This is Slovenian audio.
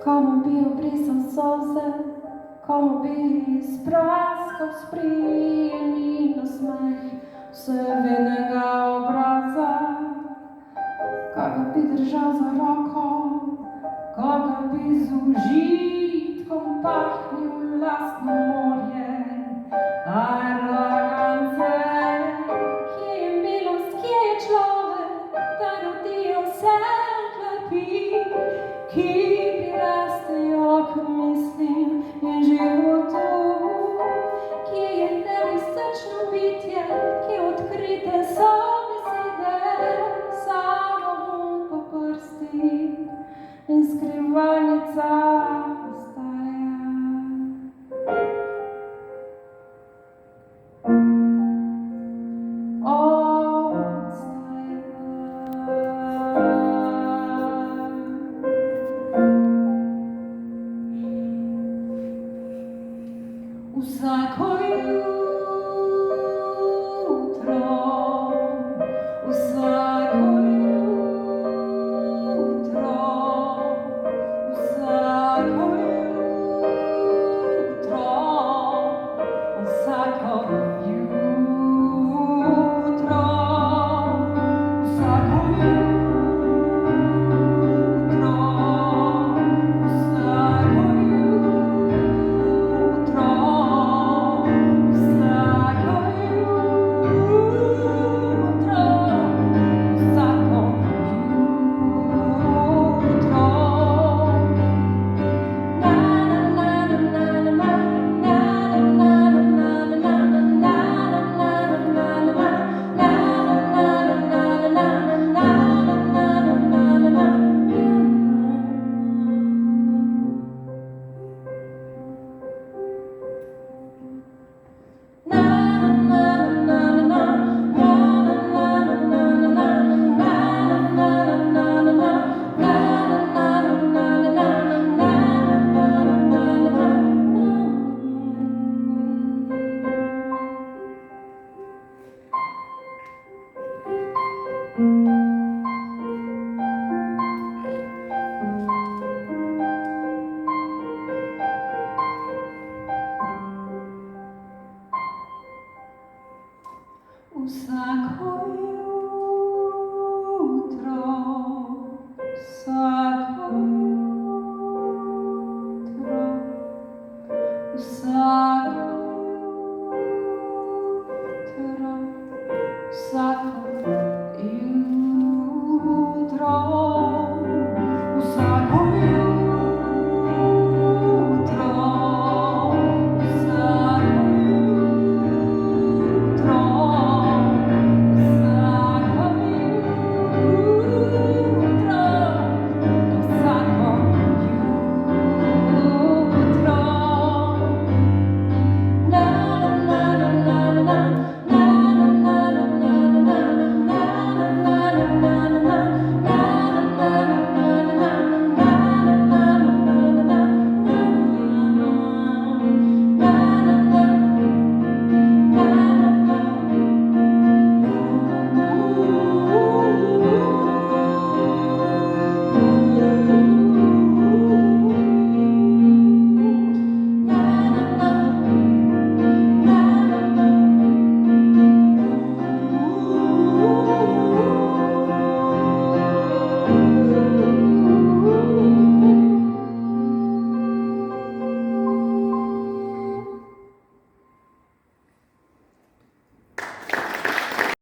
Komu bi obrisal solze, komu bi spraskal sprijeni nasmeh vsevednega obraza, koga bi držal za roko, koga bi z užitkom pahnil v lastno morje arogance. Kje je milost, kje je človek, da rodijo vse klepi, ki prirastejo k mislim in životu? Kje je neiztečno bitje, ki odkrite so besede, samo po prsti in skrivalnica ostaja. Vsako jutro, vsako jutro, vsako jutro, vsako jutro, vsako jutro, vsako jutro. Vsako jutro, vsako jutro, vsako